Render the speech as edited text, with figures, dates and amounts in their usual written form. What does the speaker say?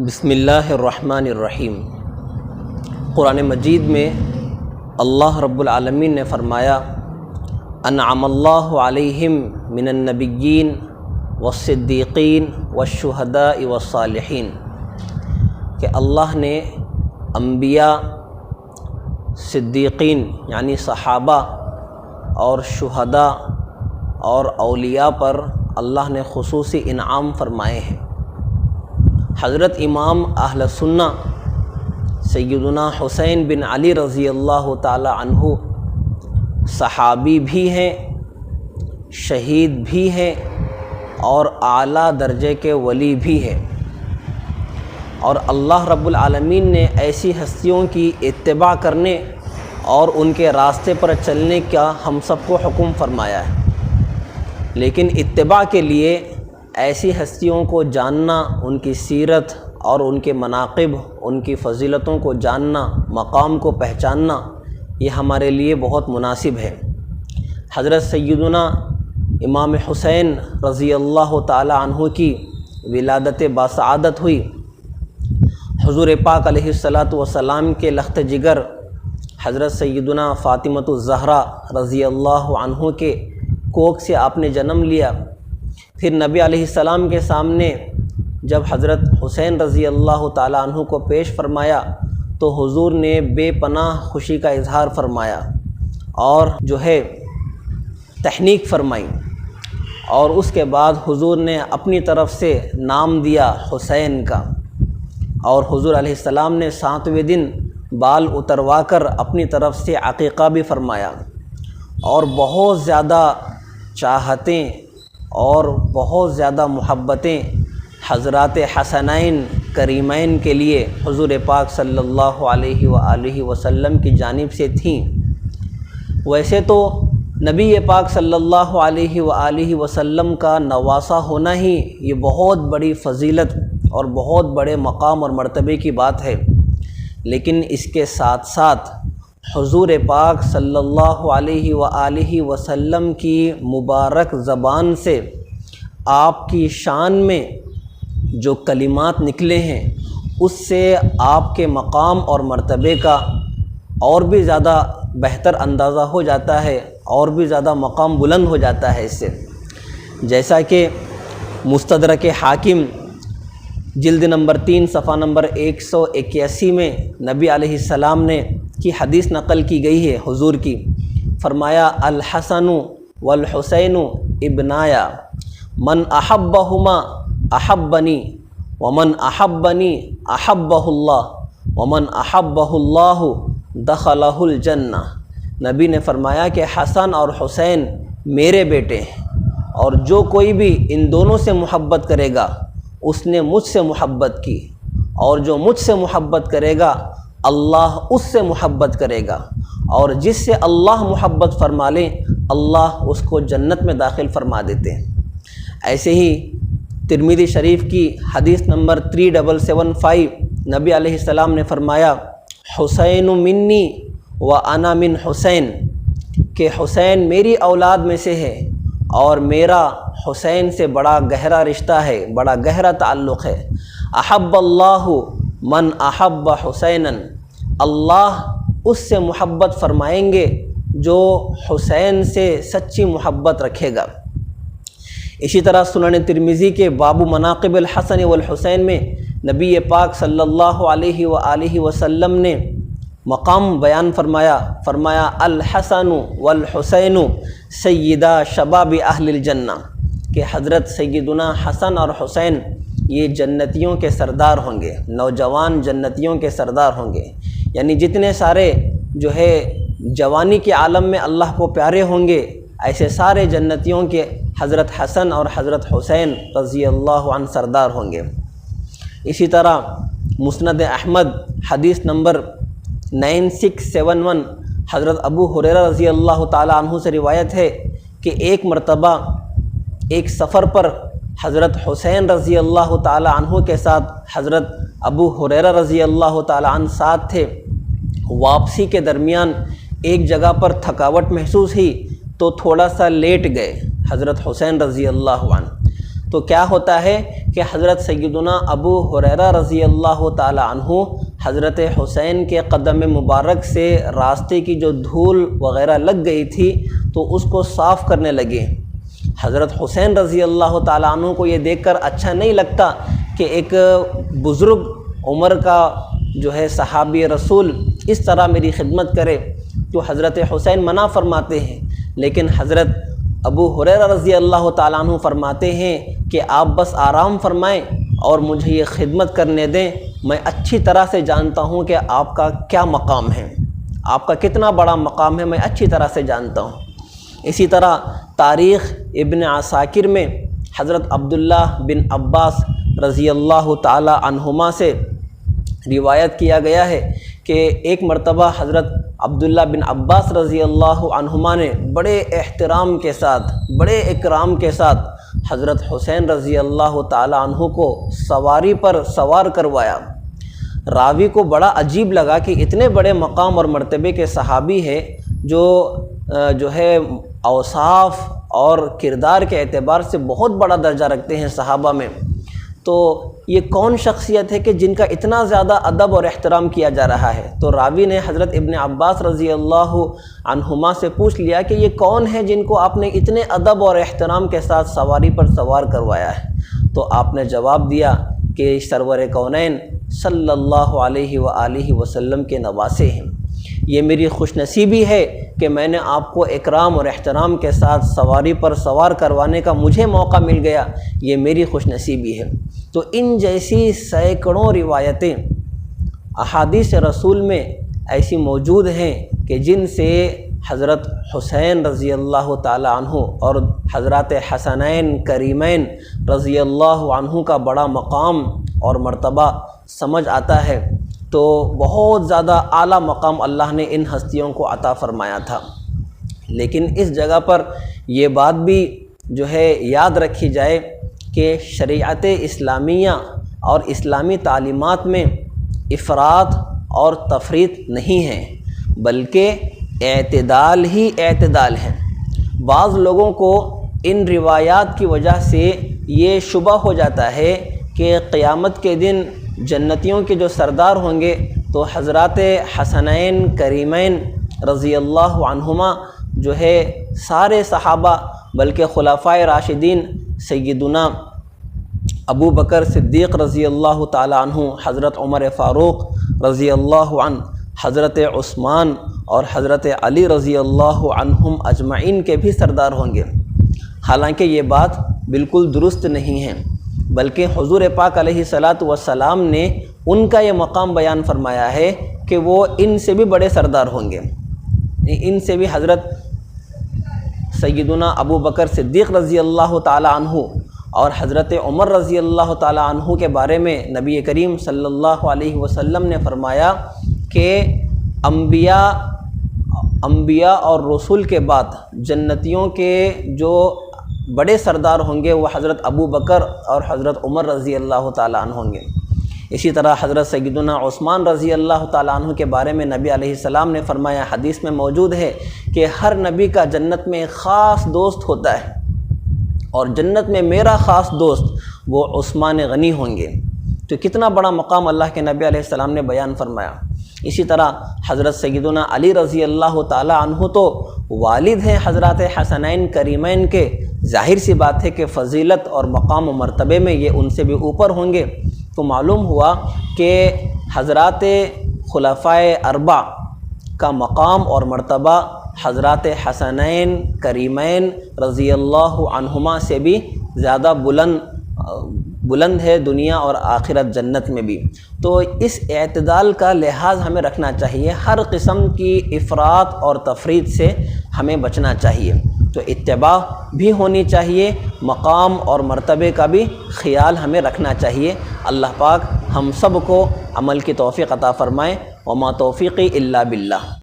بسم اللہ الرحمن الرحیم۔ قرآن مجید میں اللہ رب العالمین نے فرمایا انعم اللہ علیہم من النبیین والصدیقین والشہداء والصالحین، کہ اللہ نے انبیاء، صدیقین یعنی صحابہ اور شہداء اور اولیاء پر اللہ نے خصوصی انعام فرمائے ہیں۔ حضرت امام اہل سنہ سیدنا حسین بن علی رضی اللہ تعالی عنہ صحابی بھی ہیں، شہید بھی ہیں اور اعلیٰ درجے کے ولی بھی ہیں، اور اللہ رب العالمین نے ایسی ہستیوں کی اتباع کرنے اور ان کے راستے پر چلنے کا ہم سب کو حکم فرمایا ہے۔ لیکن اتباع کے لیے ایسی ہستیوں کو جاننا، ان کی سیرت اور ان کے مناقب، ان کی فضیلتوں کو جاننا، مقام کو پہچاننا، یہ ہمارے لیے بہت مناسب ہے۔ حضرت سیدنا امام حسین رضی اللہ تعالی عنہ کی ولادت باسعادت ہوئی۔ حضور پاک علیہ الصلاۃ کے لخت جگر حضرت سیدنا فاطمۃ الزہرا رضی اللہ عنہ کے کوکھ سے آپ نے جنم لیا۔ پھر نبی علیہ السلام کے سامنے جب حضرت حسین رضی اللہ تعالیٰ عنہ کو پیش فرمایا تو حضور نے بے پناہ خوشی کا اظہار فرمایا اور تحنیک فرمائی، اور اس کے بعد حضور نے اپنی طرف سے نام دیا حسین کا، اور حضور علیہ السلام نے 7ویں دن بال اتروا کر اپنی طرف سے عقیقہ بھی فرمایا، اور بہت زیادہ چاہتیں اور بہت زیادہ محبتیں حضرات حسنین کریمین کے لیے حضور پاک صلی اللہ علیہ وآلہ وسلم کی جانب سے تھیں۔ ویسے تو نبی پاک صلی اللہ علیہ وآلہ وسلم کا نواسہ ہونا ہی یہ بہت بڑی فضیلت اور بہت بڑے مقام اور مرتبے کی بات ہے، لیکن اس کے ساتھ ساتھ حضور پاک صلی اللہ علیہ وآلہ وسلم کی مبارک زبان سے آپ کی شان میں جو کلمات نکلے ہیں اس سے آپ کے مقام اور مرتبے کا اور بھی زیادہ بہتر اندازہ ہو جاتا ہے، اور بھی زیادہ مقام بلند ہو جاتا ہے اس سے۔ جیسا کہ مستدرک حاکم جلد نمبر 3 صفحہ نمبر 181 میں نبی علیہ السلام نے کی حدیث نقل کی گئی ہے حضور کی، فرمایا الحسن والحسین ابنایا من احبہما احبنی ومن احبنی احبہ اللہ ومن احبہ اللہ دخلہ الجنہ۔ نبی نے فرمایا کہ حسن اور حسین میرے بیٹے ہیں، اور جو کوئی بھی ان دونوں سے محبت کرے گا اس نے مجھ سے محبت کی، اور جو مجھ سے محبت کرے گا اللہ اس سے محبت کرے گا، اور جس سے اللہ محبت فرما لے اللہ اس کو جنت میں داخل فرما دیتے ہیں۔ ایسے ہی ترمذی شریف کی حدیث نمبر 3775 نبی علیہ السلام نے فرمایا حسین منی و انا من حسین، کہ حسین میری اولاد میں سے ہے اور میرا حسین سے بڑا گہرا رشتہ ہے، بڑا گہرا تعلق ہے۔ احب اللہ من احب حسینا، اللہ اس سے محبت فرمائیں گے جو حسین سے سچی محبت رکھے گا۔ اسی طرح سنن ترمذی کے باب مناقب الحسن والحسین میں نبی پاک صلی اللہ علیہ وآلہ وسلم نے مقام بیان فرمایا الحسن والحسین سیدہ شباب اہل الجنہ، کہ حضرت سیدنا حسن اور حسین یہ جنتیوں کے سردار ہوں گے، نوجوان جنتیوں کے سردار ہوں گے، یعنی جتنے سارے جوانی کے عالم میں اللہ کو پیارے ہوں گے ایسے سارے جنتیوں کے حضرت حسن اور حضرت حسین رضی اللہ عنہ سردار ہوں گے۔ اسی طرح مسند احمد حدیث نمبر 9671 حضرت ابو ہریرہ رضی اللہ تعالیٰ عنہ سے روایت ہے کہ ایک مرتبہ ایک سفر پر حضرت حسین رضی اللہ تعالیٰ عنہ کے ساتھ حضرت ابو ہریرہ رضی اللہ تعالیٰ عنہ ساتھ تھے۔ واپسی کے درمیان ایک جگہ پر تھکاوٹ محسوس ہوئی تو تھوڑا سا لیٹ گئے حضرت حسین رضی اللہ عنہ۔ تو کیا ہوتا ہے کہ حضرت سیدنا ابو ہریرہ رضی اللہ تعالی عنہ حضرت حسین کے قدم مبارک سے راستے کی جو دھول وغیرہ لگ گئی تھی تو اس کو صاف کرنے لگے۔ حضرت حسین رضی اللہ تعالی عنہ کو یہ دیکھ کر اچھا نہیں لگتا کہ ایک بزرگ عمر کا جو ہے صحابی رسول اس طرح میری خدمت کرے، تو حضرت حسین منع فرماتے ہیں، لیکن حضرت ابو ہریرہ رضی اللہ تعالیٰ عنہ فرماتے ہیں کہ آپ بس آرام فرمائیں اور مجھے یہ خدمت کرنے دیں، میں اچھی طرح سے جانتا ہوں کہ آپ کا کیا مقام ہے، آپ کا کتنا بڑا مقام ہے، میں اچھی طرح سے جانتا ہوں۔ اسی طرح تاریخ ابن عساکر میں حضرت عبداللہ بن عباس رضی اللہ تعالیٰ عنہما سے روایت کیا گیا ہے کہ ایک مرتبہ حضرت عبداللہ بن عباس رضی اللہ عنہما نے بڑے احترام کے ساتھ، بڑے اکرام کے ساتھ حضرت حسین رضی اللہ تعالی عنہ کو سواری پر سوار کروایا۔ راوی کو بڑا عجیب لگا کہ اتنے بڑے مقام اور مرتبے کے صحابی ہے جو ہے اوصاف اور کردار کے اعتبار سے بہت بڑا درجہ رکھتے ہیں صحابہ میں، تو یہ کون شخصیت ہے کہ جن کا اتنا زیادہ ادب اور احترام کیا جا رہا ہے؟ تو راوی نے حضرت ابن عباس رضی اللہ عنہما سے پوچھ لیا کہ یہ کون ہے جن کو آپ نے اتنے ادب اور احترام کے ساتھ سواری پر سوار کروایا ہے؟ تو آپ نے جواب دیا کہ سرور کونین صلی اللہ علیہ وآلہ وسلم کے نواسے ہیں۔ یہ میری خوش نصیبی ہے کہ میں نے آپ کو اکرام اور احترام کے ساتھ سواری پر سوار کروانے کا مجھے موقع مل گیا، یہ میری خوش نصیبی ہے۔ تو ان جیسی سینکڑوں روایتیں احادیث رسول میں ایسی موجود ہیں کہ جن سے حضرت حسین رضی اللہ تعالی عنہ اور حضرات حسنین کریمین رضی اللہ عنہ کا بڑا مقام اور مرتبہ سمجھ آتا ہے۔ تو بہت زیادہ اعلیٰ مقام اللہ نے ان ہستیوں کو عطا فرمایا تھا، لیکن اس جگہ پر یہ بات بھی جو ہے یاد رکھی جائے کہ شریعت اسلامیہ اور اسلامی تعلیمات میں افراط اور تفریط نہیں ہے، بلکہ اعتدال ہی اعتدال ہے۔ بعض لوگوں کو ان روایات کی وجہ سے یہ شبہ ہو جاتا ہے کہ قیامت کے دن جنتیوں کے جو سردار ہوں گے تو حضرات حسنین کریمین رضی اللہ عنہما جو ہے سارے صحابہ بلکہ خلفائے راشدین سیدنا ابو بکر صدیق رضی اللہ تعالی عنہ، حضرت عمر فاروق رضی اللہ عنہ، حضرت عثمان اور حضرت علی رضی اللہ عنہم اجمعین کے بھی سردار ہوں گے۔ حالانکہ یہ بات بالکل درست نہیں ہے، بلکہ حضور پاک علیہ الصلاۃ والسلام نے ان کا یہ مقام بیان فرمایا ہے کہ وہ ان سے بھی بڑے سردار ہوں گے۔ ان سے بھی حضرت سیدنا ابو بکر صدیق رضی اللہ تعالی عنہ اور حضرت عمر رضی اللہ تعالی عنہ کے بارے میں نبی کریم صلی اللہ علیہ وسلم نے فرمایا کہ انبیاء اور رسول کے بعد جنتیوں کے جو بڑے سردار ہوں گے وہ حضرت ابو بکر اور حضرت عمر رضی اللہ تعالیٰ عنہ ہوں گے۔ اسی طرح حضرت سیدنا عثمان رضی اللہ تعالیٰ عنہ کے بارے میں نبی علیہ السلام نے فرمایا، حدیث میں موجود ہے کہ ہر نبی کا جنت میں ایک خاص دوست ہوتا ہے، اور جنت میں میرا خاص دوست وہ عثمان غنی ہوں گے۔ تو کتنا بڑا مقام اللہ کے نبی علیہ السلام نے بیان فرمایا۔ اسی طرح حضرت سیدنا علی رضی اللہ تعالیٰ عنہ تو والد ہیں حضرات حسنین کریمین کے، ظاہر سی بات ہے کہ فضیلت اور مقام و مرتبے میں یہ ان سے بھی اوپر ہوں گے۔ تو معلوم ہوا کہ حضرات خلفائے اربع کا مقام اور مرتبہ حضرات حسنین کریمین رضی اللہ عنہما سے بھی زیادہ بلند ہے دنیا اور آخرت جنت میں بھی۔ تو اس اعتدال کا لحاظ ہمیں رکھنا چاہیے، ہر قسم کی افراط اور تفریط سے ہمیں بچنا چاہیے۔ تو اتباع بھی ہونی چاہیے، مقام اور مرتبے کا بھی خیال ہمیں رکھنا چاہیے۔ اللہ پاک ہم سب کو عمل کی توفیق عطا فرمائے۔ وما توفیقی الا باللہ۔